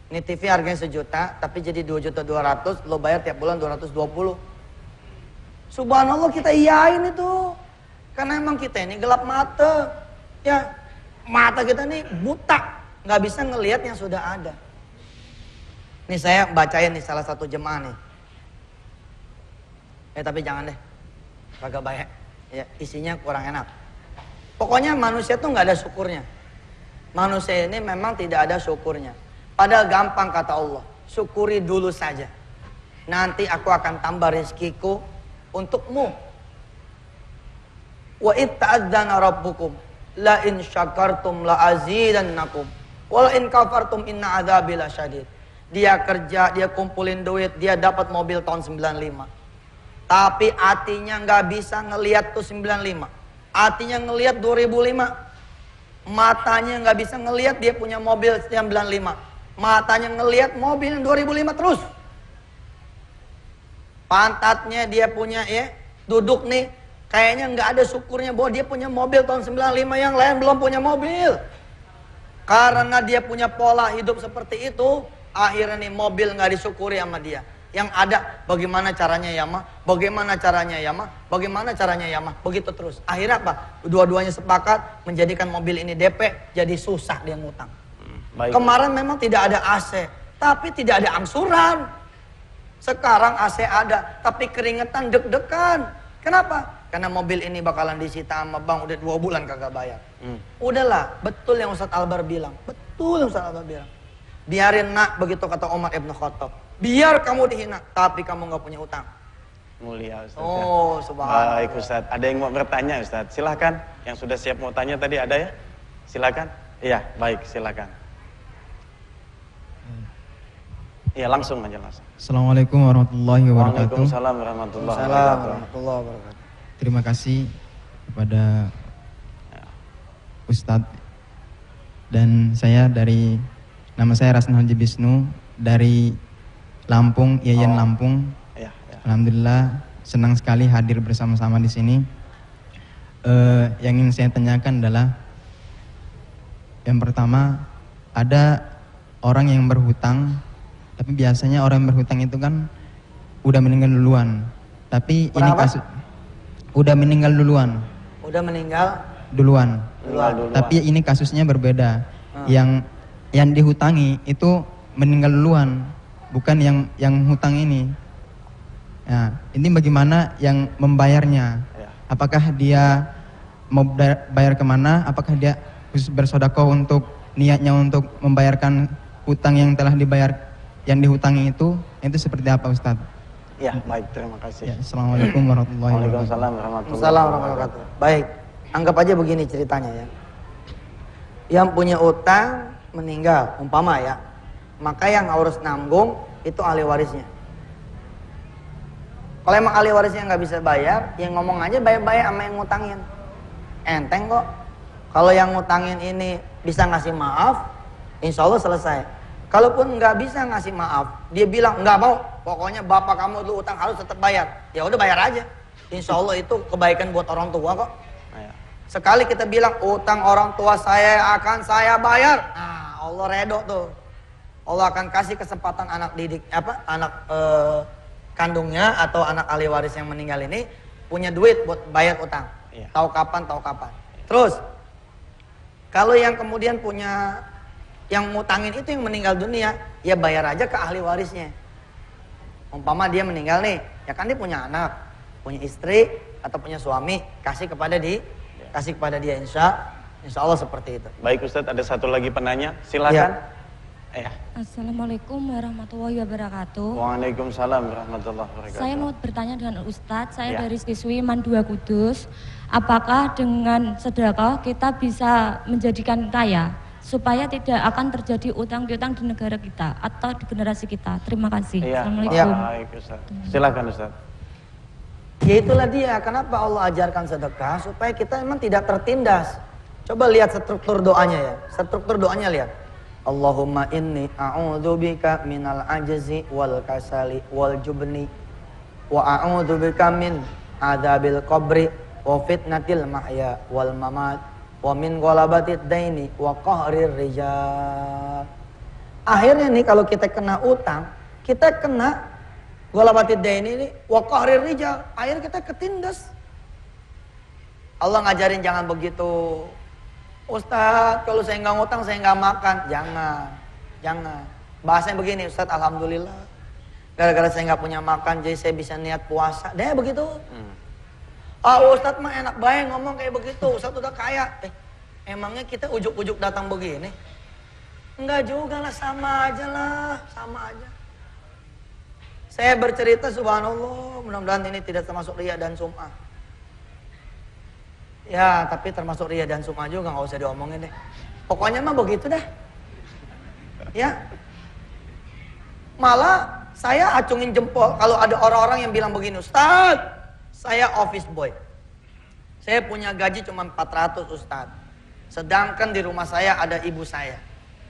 Ini TV harganya 1 juta, tapi jadi 2.200.000, lo bayar tiap bulan 220. Subhanallah kita iyain itu. Karena emang kita ini gelap mata. Ya, mata kita ini buta. Nggak bisa ngelihat yang sudah ada. Nih saya bacain nih salah satu jemaah nih. Tapi jangan deh. Kagak baik. Ya, isinya kurang enak. Pokoknya manusia tuh nggak ada syukurnya. Manusia ini memang tidak ada syukurnya. Padahal gampang kata Allah, syukuri dulu saja. Nanti aku akan tambah rezekiku untukmu. Wa id ta'adzana rabbukum la in syakartum la azidannakum wa la in kafartum inna adzabi lasyadid. Dia kerja, dia kumpulin duit, dia dapat mobil tahun 95. Tapi hatinya nggak bisa ngelihat tuh 95. Hatinya ngelihat 2005. Matanya nggak bisa ngelihat dia punya mobil 95. Matanya ngelihat mobil yang 2005 terus. Pantatnya dia punya ya, duduk nih, kayaknya nggak ada syukurnya bahwa dia punya mobil tahun 95, yang lain belum punya mobil. Karena dia punya pola hidup seperti itu, akhirnya nih mobil nggak disyukuri sama dia. Yang ada bagaimana caranya ya mah, bagaimana caranya ya mah, bagaimana caranya ya mah, begitu terus. Akhirnya apa? Dua-duanya sepakat menjadikan mobil ini DP, jadi susah dia ngutang. Baik. Kemarin memang tidak ada AC, tapi tidak ada angsuran. Sekarang AC ada, tapi keringetan deg-degan. Kenapa? Karena mobil ini bakalan disita sama bank, udah 2 bulan kagak bayar. Udahlah, betul yang Ustadz Albar bilang. Betul yang Ustadz Albar bilang. Biarin nak, begitu kata Umar ibn Khattab. Biar kamu dihina, tapi kamu nggak punya utang. Mulia Ustaz. Oh, subhanallah. Baik Ustaz. Ada yang mau bertanya Ustaz? Silahkan. Yang sudah siap mau tanya tadi ada ya? Silakan. Iya, baik, silakan. Iya, langsung aja langsung. Assalamualaikum warahmatullahi wabarakatuh. Waalaikumsalam warahmatullahi Waalaikumsalam wabarakatuh. warahmatullahi wabarakatuh. Terima kasih kepada Ustadz Dan nama saya Rasna Haji Bisnu dari Lampung, Yayan Lampung. Ya. Alhamdulillah senang sekali hadir bersama-sama di sini. Yang ingin saya tanyakan adalah, yang pertama, ada orang yang berhutang, tapi biasanya orang yang berhutang itu kan udah meninggal duluan. Tapi ini kasus udah meninggal duluan. Udah meninggal Duluan. duluan. Tapi ini kasusnya berbeda. Yang dihutangi itu meninggal duluan, bukan yang hutang ini. Nah, ini bagaimana yang membayarnya? Apakah dia mau bayar kemana? Apakah dia khusus bersedekah untuk niatnya untuk membayarkan hutang yang telah dibayar, yang dihutangi itu seperti apa, Ustadz? Ya, baik, terima kasih. Ya, Assalamualaikum warahmatullahi wabarakatuh. Waalaikumsalam warahmatullahi Assalamualaikum warahmatullahi wabarakatuh. Baik, anggap aja begini ceritanya ya. Yang punya utang meninggal, umpama ya, maka yang harus nanggung itu ahli warisnya. Kalau emang ahli warisnya nggak bisa bayar, ya ngomong aja bayar-bayar sama yang ngutangin. Enteng kok. Kalau yang ngutangin ini bisa ngasih maaf, insya Allah selesai. Kalaupun nggak bisa ngasih maaf, dia bilang nggak mau, pokoknya bapak kamu dulu utang harus tetap bayar. Ya udah bayar aja. Insya Allah itu kebaikan buat orang tua kok. Sekali kita bilang utang orang tua saya akan saya bayar, nah Allah redo tuh. Allah akan kasih kesempatan anak didik kandungnya atau anak ahli waris yang meninggal ini punya duit buat bayar utang. Tahu kapan. Terus kalau yang kemudian punya yang ngutangin itu yang meninggal dunia, ya bayar aja ke ahli warisnya. Umpama dia meninggal nih, ya kan dia punya anak, punya istri atau punya suami, kasih kepada dia, insya Allah seperti itu. Baik Ustadz, ada satu lagi penanya, silakan. Ya. Assalamualaikum warahmatullahi wabarakatuh. Waalaikumsalam warahmatullahi wabarakatuh. Saya mau bertanya dengan Ustadz, saya dari siswi Man 2 Kudus. Apakah dengan sedekah kita bisa menjadikan kaya? Supaya tidak akan terjadi utang piutang di negara kita atau di generasi kita. Terima kasih. Assalamualaikum. Baik Ustaz. Silakan Ustaz. Ya itulah dia, kenapa Allah ajarkan sedekah supaya kita memang tidak tertindas. Coba lihat struktur doanya ya. Struktur doanya lihat. Allahumma inni a'udzubika minal ajzi wal kasali wal jubni wa a'udzubika min adzabil qabri wa fitnatil mahya wal mamat wa min ghalabatid daini wa qahrir rijal. Akhirnya nih kalau kita kena utang, kita kena ghalabatid daini ini wa qahrir rijal, akhirnya kita ketindas. Allah ngajarin jangan begitu. Ustadz, kalau saya nggak ngutang saya nggak makan. Jangan. Bahasanya begini, Ustadz, alhamdulillah gara-gara saya nggak punya makan jadi saya bisa niat puasa. Dia begitu. Ustadz mah enak banget ngomong kayak begitu, Ustadz udah kaya. Emangnya kita ujuk-ujuk datang begini? Enggak juga lah, sama aja. Saya bercerita subhanallah, mudah-mudahan ini tidak termasuk riya dan sum'ah. Ya, tapi termasuk riya dan sum'ah juga, nggak usah diomongin deh. Pokoknya mah begitu dah. Ya. Malah saya acungin jempol kalau ada orang-orang yang bilang begini, Ustadz, saya office boy. Saya punya gaji cuma 400 Ustadz. Sedangkan di rumah saya ada ibu saya.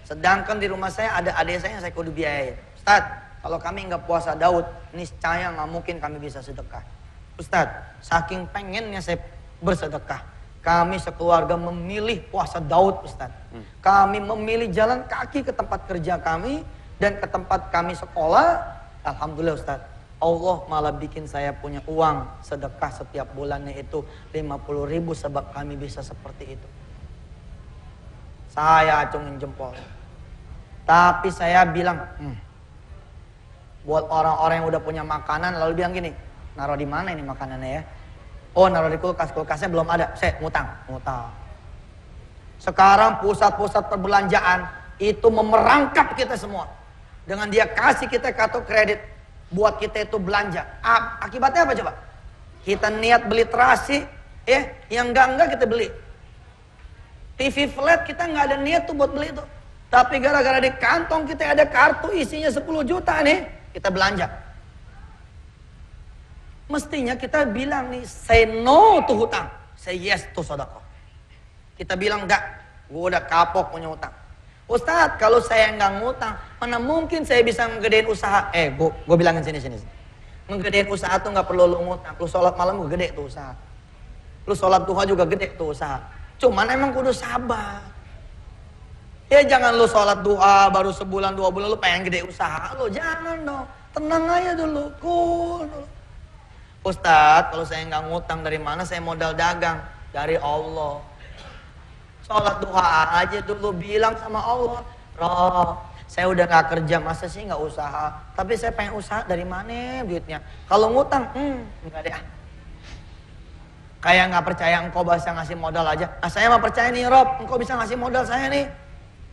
Sedangkan di rumah saya ada adik saya yang saya kudu biayain. Ustadz, kalau kami nggak puasa Daud, niscaya nggak mungkin kami bisa sedekah. Ustadz, saking pengennya saya bersedekah, kami sekeluarga memilih puasa Daud Ustadz. Kami memilih jalan kaki ke tempat kerja kami dan ke tempat kami sekolah. Alhamdulillah Ustadz, Allah malah bikin saya punya uang sedekah setiap bulannya itu 50.000 sebab kami bisa seperti itu. Saya acungin jempol. Tapi saya bilang, buat orang-orang yang udah punya makanan lalu bilang gini, naruh di mana ini makanannya ya? Oh, naruh di kulkas, kulkasnya belum ada. Saya ngutang. Sekarang pusat-pusat perbelanjaan itu memerangkap kita semua. Dengan dia kasih kita kartu kredit buat kita itu belanja. Akibatnya apa coba? Kita niat beli terasi, yang enggak kita beli. TV flat kita nggak ada niat tuh buat beli itu. Tapi gara-gara di kantong kita ada kartu isinya 10 juta nih, kita belanja. Mestinya kita bilang nih, say no to hutang, say yes to sedekah. Kita bilang enggak, gue udah kapok punya utang. Ustadz, kalau saya nggak ngutang, mana mungkin saya bisa ngegedein usaha? Gue bilangin sini. Ngegedein usaha tuh nggak perlu lu ngutang. Lu sholat malam gue gede tuh usaha. Lu sholat duha juga gede tuh usaha. Cuman emang kudu sabar. Ya jangan lu sholat duha baru sebulan 2 bulan lu pengen gede usaha. Lu jangan dong. Tenang aja dulu. Cool. Ustadz, kalau saya nggak ngutang dari mana saya modal dagang? Dari Allah. Sholat duha aja dulu bilang sama Allah, Roh, saya udah gak kerja, masa sih gak usaha? Tapi saya pengen usaha, dari mana duitnya? Kalau ngutang, enggak deh. Kayak gak percaya engkau bisa ngasih modal aja. Saya mah percaya nih Rob, engkau bisa ngasih modal saya nih.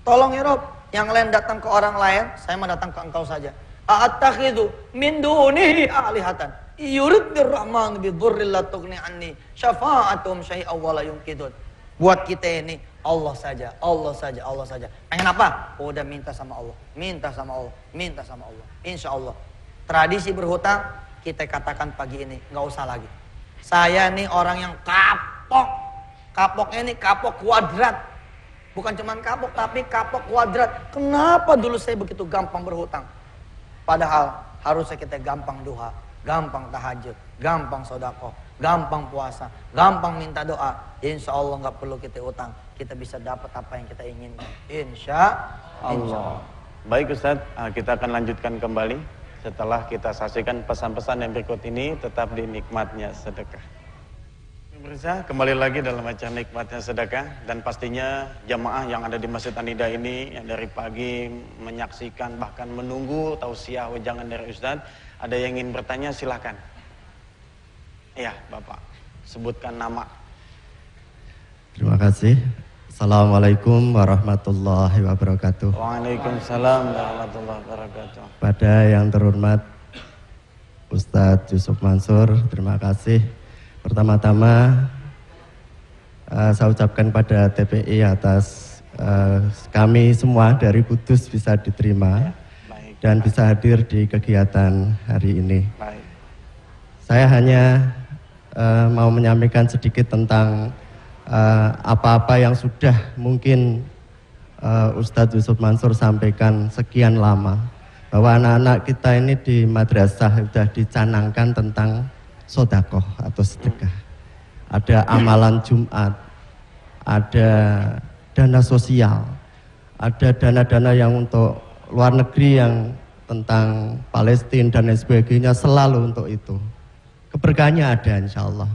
Tolong ya Rob, yang lain datang ke orang lain, saya mah datang ke engkau saja. A'attakhidhu min dunihi alihatan. Yuriddir rahman bidurril la tughni anni syafa'atum syai'aw wa la yunqidun. Buat kita ini Allah saja. Pengen apa? Udah minta sama Allah. Insya Allah. Tradisi berhutang kita katakan pagi ini nggak usah lagi. Saya nih orang yang kapok. Kapoknya ini kapok kuadrat. Bukan cuma kapok tapi kapok kuadrat. Kenapa dulu saya begitu gampang berhutang? Padahal harusnya kita gampang duha, gampang tahajud, gampang sedekah, gampang puasa, gampang minta doa. Insya Allah nggak perlu kita utang, kita bisa dapat apa yang kita inginkan. Insya Allah. Baik Ustadz, kita akan lanjutkan kembali setelah kita saksikan pesan-pesan yang berikut ini. Tetap di nikmatnya sedekah. Pemirsa, kembali lagi dalam acara nikmatnya sedekah, dan pastinya jamaah yang ada di Masjid An-Nida ini yang dari pagi menyaksikan bahkan menunggu tausiah wejangan dari Ustadz. Ada yang ingin bertanya, silakan. Iya, Bapak, sebutkan nama. Terima kasih. Assalamualaikum warahmatullahi wabarakatuh. Waalaikumsalam warahmatullahi wabarakatuh. Pada yang terhormat Ustadz Yusuf Mansur, terima kasih. Pertama-tama saya ucapkan pada TPI atas kami semua dari Kudus bisa diterima dan bisa hadir di kegiatan hari ini. Saya hanya mau menyampaikan sedikit tentang apa-apa yang sudah mungkin Ustadz Yusuf Mansur sampaikan sekian lama, bahwa anak-anak kita ini di madrasah sudah dicanangkan tentang sodakoh atau sedekah. Ada amalan Jumat, ada dana sosial, ada dana-dana yang untuk luar negeri yang tentang Palestina dan lain sebagainya, selalu untuk itu. Keberkahannya ada insya Allah.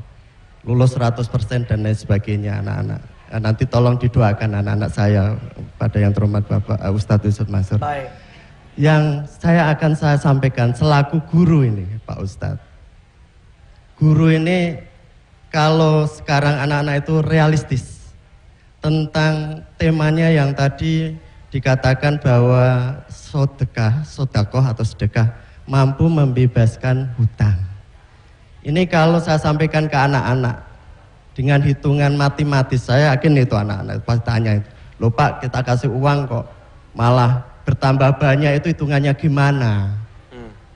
Lulus 100% dan lain sebagainya anak-anak. Nanti tolong didoakan anak-anak saya pada yang terhormat Bapak Ustadz Yusuf Mansur. Baik. Yang saya sampaikan selaku guru ini Pak Ustadz. Guru ini kalau sekarang anak-anak itu realistis tentang temanya yang tadi dikatakan bahwa sodakoh atau sedekah mampu membebaskan hutang. Ini kalau saya sampaikan ke anak-anak dengan hitungan matematis, saya yakin itu anak-anak pasti tanya itu, loh Pak kita kasih uang kok malah bertambah banyak, itu hitungannya gimana?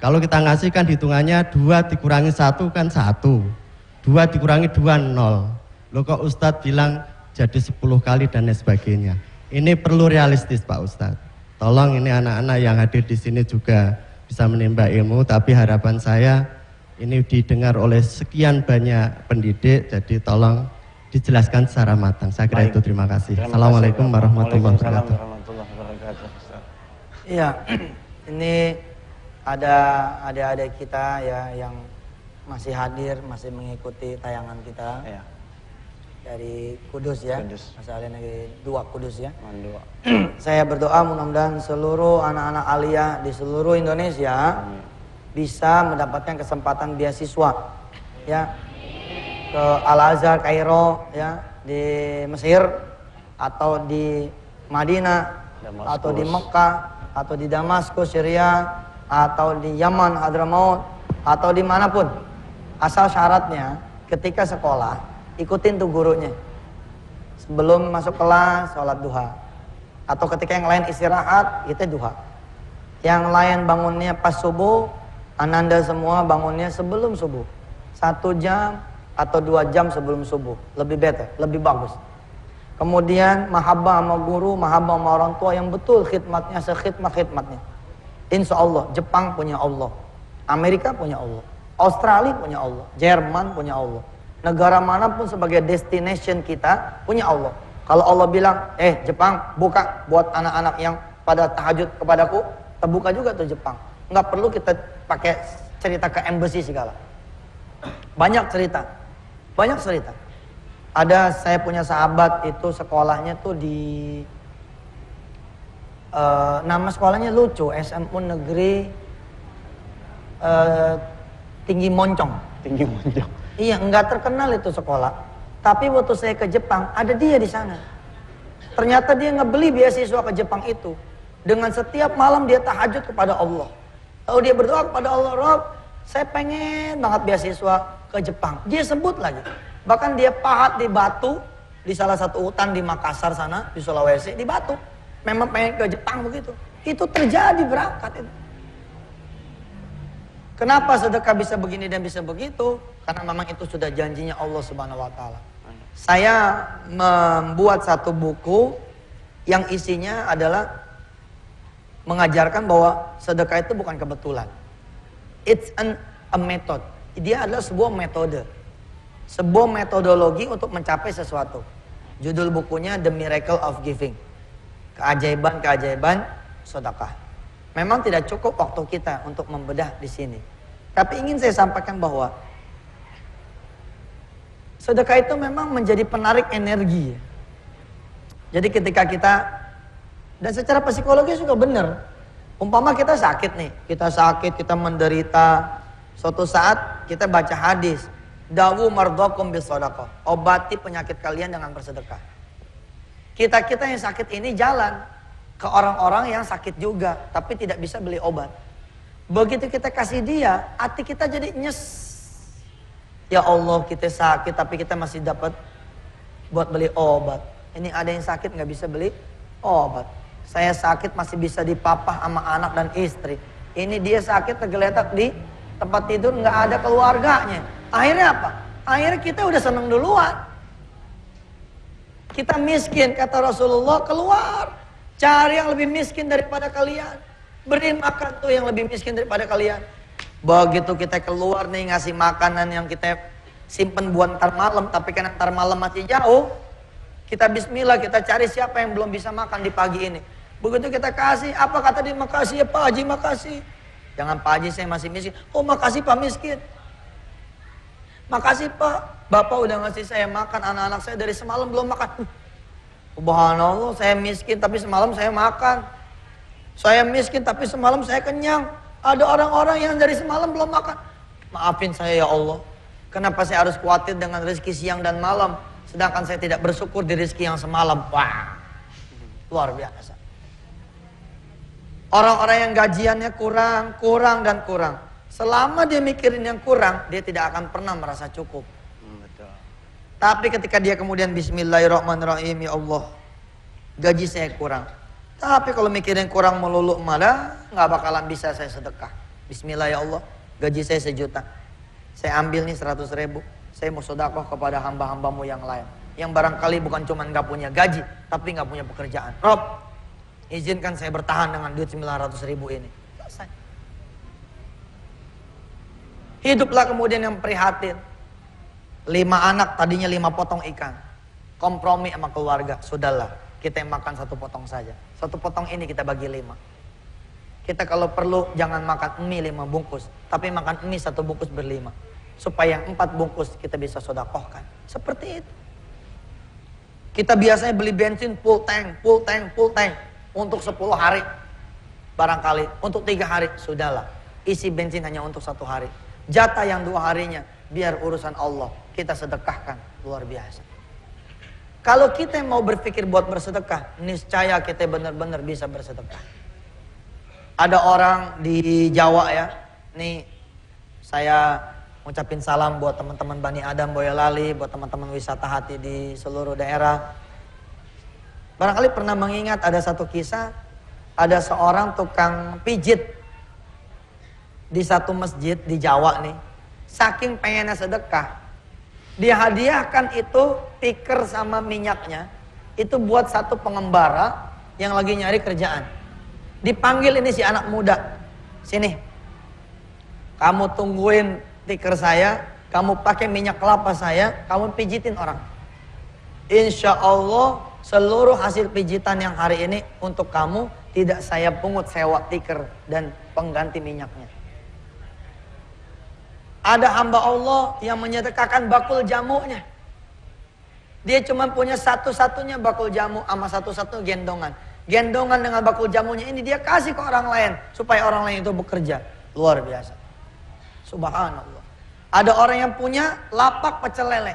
Kalau kita ngasihkan hitungannya 2 dikurangi 1 kan 1, 2 dikurangi 2 0. Loh kok Ustadz bilang jadi 10 kali dan lain sebagainya. Ini perlu realistis Pak Ustadz. Tolong ini anak-anak yang hadir di sini juga bisa menimba ilmu, tapi harapan saya ini didengar oleh sekian banyak pendidik, jadi tolong dijelaskan secara matang. Saya kira itu, terima kasih. Assalamualaikum warahmatullahi wabarakatuh. Iya, ini ada adik-adik kita ya yang masih hadir, masih mengikuti tayangan kita ya. Dari Kudus ya, asalnya dari 2 Kudus ya. Saya berdoa mudah-mudahan seluruh anak-anak aliyah di seluruh Indonesia bisa mendapatkan kesempatan beasiswa ya ke Al-Azhar Kairo ya di Mesir, atau di Madinah, atau di Mekah, atau di Damaskus Syria, atau di Yaman Hadramaut, atau dimanapun. Asal syaratnya ketika sekolah ikutin tuh gurunya. Sebelum masuk kelas sholat duha, atau ketika yang lain istirahat kita duha. Yang lain bangunnya pas subuh, ananda semua bangunnya sebelum subuh, 1 jam atau 2 jam sebelum subuh, lebih better, lebih bagus. Kemudian mahabbah sama guru, mahabbah sama orang tua yang betul khidmatnya, sekhidmat-khidmatnya. Insya Allah, Jepang punya Allah, Amerika punya Allah, Australia punya Allah, Jerman punya Allah. Negara manapun sebagai destination kita punya Allah. Kalau Allah bilang, Jepang buka buat anak-anak yang pada tahajud kepadaku, terbuka juga tuh Jepang. Nggak perlu kita pakai cerita ke embassy segala. Banyak cerita. Ada saya punya sahabat itu sekolahnya tuh di nama sekolahnya lucu, SMU Negeri Tinggi Moncong. Iya, nggak terkenal itu sekolah. Tapi waktu saya ke Jepang, ada dia di sana. Ternyata dia ngebeli beasiswa ke Jepang itu. Dengan setiap malam dia tahajud kepada Allah. Lalu dia berdoa kepada Allah, Rob, saya pengen banget beasiswa ke Jepang. Dia sebut lagi. Bahkan dia pahat di batu, di salah satu hutan di Makassar sana, di Sulawesi, di batu. Memang pengen ke Jepang begitu. Itu terjadi berangkat itu. Kenapa sedekah bisa begini dan bisa begitu? Karena memang itu sudah janjinya Allah Subhanahu wa taala. Saya membuat satu buku yang isinya adalah mengajarkan bahwa sedekah itu bukan kebetulan. It's a method. Dia adalah sebuah metode. Sebuah metodologi untuk mencapai sesuatu. Judul bukunya The Miracle of Giving. Keajaiban-keajaiban sedekah. Memang tidak cukup waktu kita untuk membedah di sini. Tapi ingin saya sampaikan bahwa sedekah itu memang menjadi penarik energi. Jadi ketika kita, dan secara psikologis juga benar. Umpama kita sakit nih, kita menderita. Suatu saat kita baca hadis, dawu mardhakum bisadaqah, obati penyakit kalian dengan bersedekah. Kita yang sakit ini jalan ke orang-orang yang sakit juga, tapi tidak bisa beli obat. Begitu kita kasih dia, hati kita jadi nyes. Ya Allah, kita sakit tapi kita masih dapat buat beli obat. Ini ada yang sakit nggak bisa beli obat. Saya sakit masih bisa dipapah sama anak dan istri. Ini dia sakit tergeletak di tempat tidur, nggak ada keluarganya. Akhirnya apa? Akhirnya kita udah seneng duluan. Kita miskin, kata Rasulullah, keluar. Cari yang lebih miskin daripada kalian. Beri makan tuh yang lebih miskin daripada kalian. Begitu kita keluar nih ngasih makanan yang kita simpen buat ntar malam, tapi kan ntar malam masih jauh. Kita bismillah, kita cari siapa yang belum bisa makan di pagi ini. Begitu kita kasih, apa kata dia? Makasih ya Pak Haji, makasih. Jangan Pak Haji, saya masih miskin. Oh makasih Pak miskin. Makasih Pak, Bapak udah ngasih saya makan, anak-anak saya dari semalam belum makan. Subhanallah, saya miskin tapi semalam saya makan. Saya miskin tapi semalam saya kenyang. Ada orang-orang yang dari semalam belum makan. Maafin saya ya Allah. Kenapa saya harus khawatir dengan rezeki siang dan malam, sedangkan saya tidak bersyukur di rezeki yang semalam. Wah, luar biasa. Orang-orang yang gajiannya kurang dan kurang. Selama dia mikirin yang kurang, dia tidak akan pernah merasa cukup. Betul. Tapi ketika dia kemudian bismillahirrahmanirrahim, ya Allah, gaji saya kurang. Tapi kalau mikirin kurang melulu malah nggak bakalan bisa saya sedekah. Bismillah ya Allah, gaji saya 1 juta. Saya ambil nih 100.000. Saya mau sedekah kepada hamba-hambamu yang lain. Yang barangkali bukan cuma nggak punya gaji, tapi nggak punya pekerjaan. Rob, izinkan saya bertahan dengan duit 900.000 ini. Selesai. Hiduplah kemudian yang prihatin. 5 anak, tadinya 5 potong ikan. Kompromi sama keluarga, sudahlah. Kita yang makan 1 potong saja. 1 potong ini kita bagi 5. Kita kalau perlu jangan makan mie 5 bungkus, tapi makan mie 1 bungkus ber-5. Supaya yang 4 bungkus kita bisa sedekahkan. Seperti itu. Kita biasanya beli bensin full tank. Untuk 10 hari. Barangkali untuk 3 hari, sudahlah. Isi bensin hanya untuk 1 hari. Jatah yang 2 harinya, biar urusan Allah. Kita sedekahkan, luar biasa. Kalau kita mau berpikir buat bersedekah, niscaya kita benar-benar bisa bersedekah. Ada orang di Jawa ya, nih saya ngucapin salam buat teman-teman Bani Adam Boyolali, buat teman-teman wisata hati di seluruh daerah. Barangkali pernah mengingat ada satu kisah, ada seorang tukang pijit di satu masjid di Jawa nih, saking pengennya sedekah, dia hadiahkan itu tikar sama minyaknya itu buat satu pengembara yang lagi nyari kerjaan. Dipanggil ini si anak muda. Sini. Kamu tungguin tikar saya, kamu pakai minyak kelapa saya, kamu pijitin orang. Insya Allah seluruh hasil pijitan yang hari ini untuk kamu tidak saya pungut sewa tikar dan pengganti minyaknya. Ada hamba Allah yang menyedekahkan bakul jamunya. Dia cuma punya satu-satunya bakul jamu sama satu-satu gendongan. Gendongan dengan bakul jamunya ini dia kasih ke orang lain supaya orang lain itu bekerja. Luar biasa. Subhanallah. Ada orang yang punya lapak pecel lele.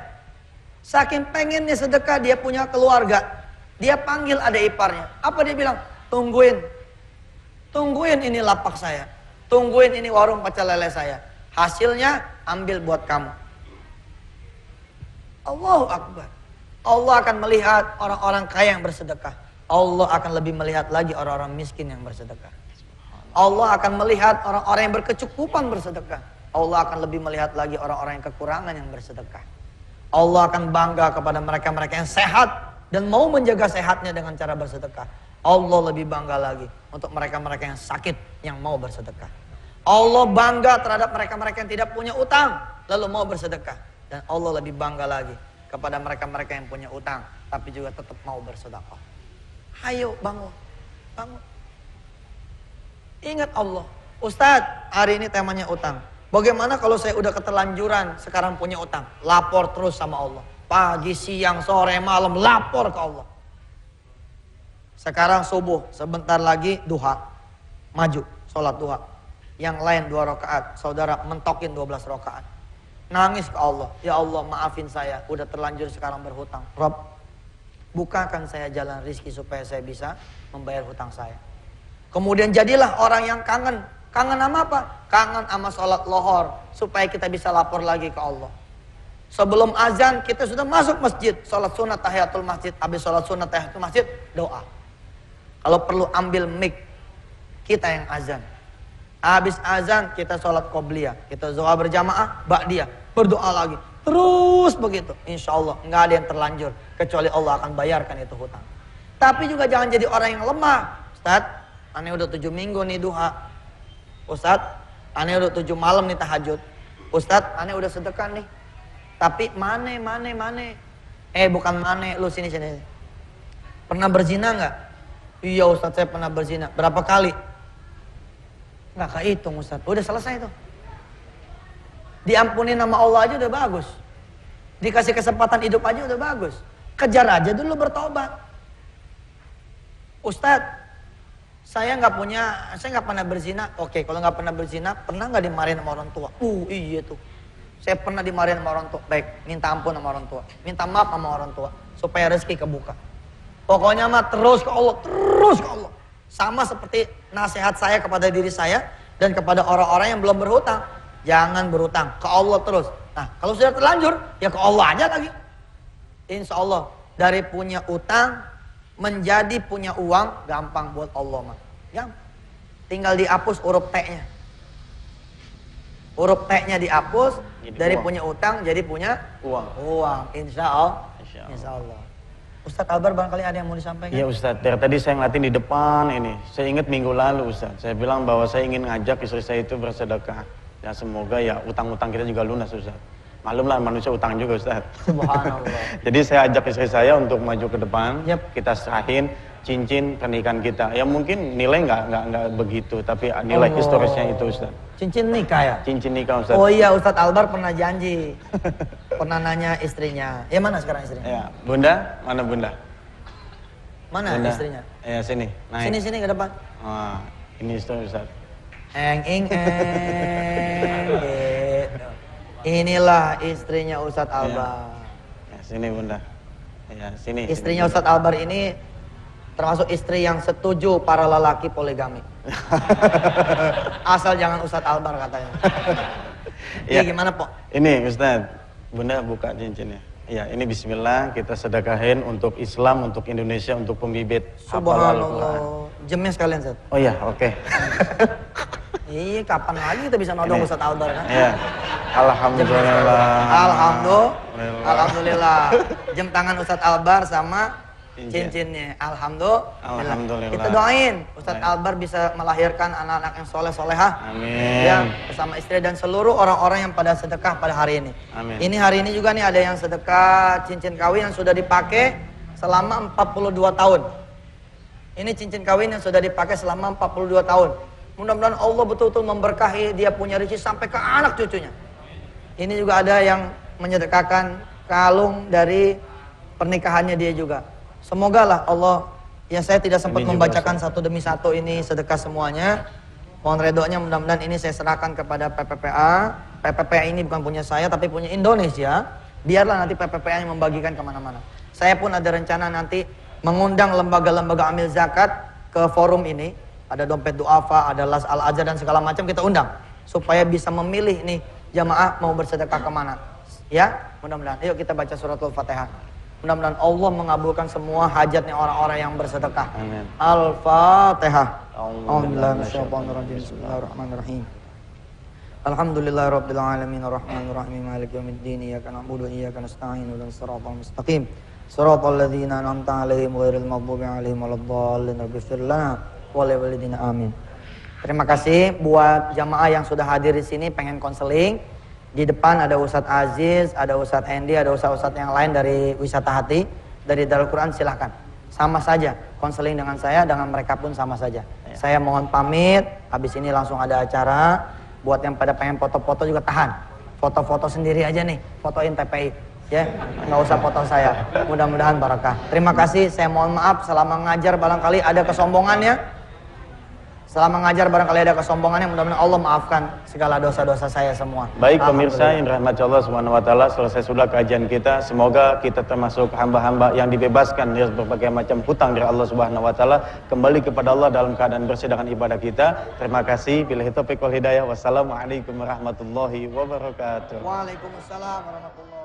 Saking pengennya sedekah dia punya keluarga. Dia panggil ada iparnya. Apa dia bilang? Tungguin. Tungguin ini lapak saya. Tungguin ini warung pecel lele saya. Hasilnya ambil buat kamu. Allahu Akbar. Allah akan melihat orang-orang kaya yang bersedekah. Allah akan lebih melihat lagi orang-orang miskin yang bersedekah. Allah akan melihat orang-orang yang berkecukupan bersedekah. Allah akan lebih melihat lagi orang-orang yang kekurangan yang bersedekah. Allah akan bangga kepada mereka-mereka yang sehat dan mau menjaga sehatnya dengan cara bersedekah. Allah lebih bangga lagi untuk mereka-mereka yang sakit yang mau bersedekah. Allah bangga terhadap mereka-mereka yang tidak punya utang lalu mau bersedekah. Dan Allah lebih bangga lagi kepada mereka-mereka yang punya utang tapi juga tetap mau bersedekah. Ayo bangun, bangun. Ingat Allah. Ustadz, hari ini temanya utang. Bagaimana kalau saya udah keterlanjuran sekarang punya utang? Lapor terus sama Allah. Pagi, siang, sore, malam lapor ke Allah. Sekarang subuh, sebentar lagi duha. Maju, sholat duha. Yang lain 2 rakaat, saudara mentokin 12 rakaat. Nangis ke Allah, ya Allah maafin saya, udah terlanjur sekarang berhutang. Rob, bukakan saya jalan rizki supaya saya bisa membayar hutang saya. Kemudian jadilah orang yang kangen. Kangen sama apa? Kangen sama sholat lohor, supaya kita bisa lapor lagi ke Allah. Sebelum azan kita sudah masuk masjid, sholat sunat tahiyatul masjid. Habis sholat sunat tahiyatul masjid, doa. Kalau perlu ambil mic, kita yang azan. Habis azan kita sholat qobliyah, kita doa berjamaah, ba'diyah, berdoa lagi. Terus begitu, insya Allah nggak ada yang terlanjur kecuali Allah akan bayarkan itu hutang. Tapi juga jangan jadi orang yang lemah. Ustaz, aneh udah 7 minggu nih duha. Ustaz, aneh udah 7 malam nih tahajud. Ustaz, aneh udah sedekah nih. Tapi mane. Bukan mane, lu sini. Pernah berzina nggak? Iya Ustaz, saya pernah berzina. Berapa kali? Nggak kehitung Ustaz. Udah selesai tuh. Diampuni nama Allah aja udah bagus. Dikasih kesempatan hidup aja udah bagus. Kejar aja dulu bertobat. Ustaz, saya nggak pernah berzina. Oke, kalau nggak pernah berzina, pernah nggak dimarahin sama orang tua? Iya tuh. Saya pernah dimarahin sama orang tua. Baik, minta ampun sama orang tua. Minta maaf sama orang tua. Supaya rezeki kebuka. Pokoknya mah terus ke Allah. Terus ke Allah. Sama seperti nasihat saya kepada diri saya dan kepada orang-orang yang belum berhutang. Jangan berhutang, ke Allah terus. Nah, kalau sudah terlanjur, ya ke Allah aja lagi. Insya Allah, dari punya utang menjadi punya uang, gampang buat Allah mah. Gampang. Tinggal dihapus huruf T-nya. Huruf T-nya dihapus, jadi dari uang. Punya utang jadi punya uang. Insya Allah. Insya Allah. Ustadz Albar barangkali ada yang mau disampaikan? Iya Ustadz, dari tadi saya ngeliatin di depan ini. Saya ingat minggu lalu Ustadz, saya bilang bahwa saya ingin ngajak istri saya itu bersedekah. Ya semoga ya utang-utang kita juga lunas Ustadz. Maklumlah manusia utang juga Ustadz. Subhanallah. Jadi saya ajak istri saya untuk maju ke depan. Kita serahin cincin pernikahan kita. Ya mungkin nilai nggak begitu, tapi nilai historisnya itu Ustadz. Cincin nikah ya? Cincin nikah Ustadz. Oh iya Ustadz Albar pernah janji. Pernah nanya istrinya. Ya mana sekarang istrinya? Ya, Bunda, mana Bunda? Mana Bunda? Istrinya? Ya sini, naik. Sini ke depan. Ah, ini istri Ustadz. Inilah istrinya Ustadz Albar. Ya, sini Bunda. Ya, sini. Istrinya Ustadz Albar ini termasuk istri yang setuju para lelaki poligami. Asal jangan Ustadz Albar katanya. Ya gimana Pok? Ini Ustadz, Bunda buka cincinnya. Ya, ini bismillah kita sedekahin untuk Islam, untuk Indonesia, untuk pembibit hafal Al-Quran. Jamnya sekalian Ustadz. Oh iya, oke. Iya, kapan lagi kita bisa nodong Ustadz Albar kan? Iya. Alhamdulillah. Alhamdulillah. Jam tangan Ustadz Albar sama cincinnya. Alhamdulillah. Kita doain Ustadz Albar bisa melahirkan anak-anak yang soleh-solehah. Amin. Ya, bersama istri dan seluruh orang-orang yang pada sedekah pada hari ini. Amin. Ini hari ini juga nih ada yang sedekah cincin kawin yang sudah dipakai selama 42 tahun. Ini cincin kawin yang sudah dipakai selama 42 tahun. Mudah-mudahan Allah betul-betul memberkahi dia punya rezeki sampai ke anak cucunya. Ini juga ada yang menyedekahkan kalung dari pernikahannya dia juga. Semoga lah Allah, ya saya tidak sempat membacakan satu demi satu ini sedekah semuanya. Mohon redonya, mudah-mudahan ini saya serahkan kepada PPPA. PPPA ini bukan punya saya tapi punya Indonesia. Biarlah nanti PPPA yang membagikan kemana-mana. Saya pun ada rencana nanti mengundang lembaga-lembaga amil zakat ke forum ini. Ada dompet duafa, ada las al-azhar dan segala macam kita undang. Supaya bisa memilih nih jamaah mau bersedekah kemana. Ya, mudah-mudahan. Yuk kita baca suratul Fatihah. Mudah-mudahan Allah mengabulkan semua hajatnya orang-orang yang bersedekah. Amin. Al-Fatihah. Bismillahirrahmanirrahim. Alhamdulillahirabbil alamin arrahmanirrahim maliki yaumiddin iyyaka na'budu wa iyyaka nasta'in ihdinas siratal mustaqim siratal ladzina an'amta 'alaihim ghairil maghdubi 'alaihim waladdallin ighfir lana wa li walidina amin. Terima kasih buat jamaah yang sudah hadir di sini pengen konseling. Di depan ada Ustadz Aziz, ada Ustadz Hendy, ada Ustadz-Ustadz yang lain dari Wisata Hati, dari Darul Quran, silahkan. Sama saja, konseling dengan saya, dengan mereka pun sama saja. Ya. Saya mohon pamit, habis ini langsung ada acara. Buat yang pada pengen foto-foto juga tahan. Foto-foto sendiri aja nih, fotoin TPI. Ya, nggak usah foto saya. Mudah-mudahan barakah. Terima kasih, saya mohon maaf selama ngajar barangkali ada kesombongannya. Selama ngajar barangkali ada kesombongannya, mudah-mudahan Allah maafkan segala dosa-dosa saya semua. Baik pemirsa yang dirahmati Allah Subhanahu wa taala, selesai sudah kajian kita. Semoga kita termasuk hamba-hamba yang dibebaskan dari berbagai macam hutang dari Allah Subhanahu wa taala, kembali kepada Allah dalam keadaan bersih dengan ibadah kita. Terima kasih. Billahi taufiq wal hidayah. Wassalamualaikum warahmatullahi wabarakatuh. Waalaikumsalam warahmatullahi wabarakatuh.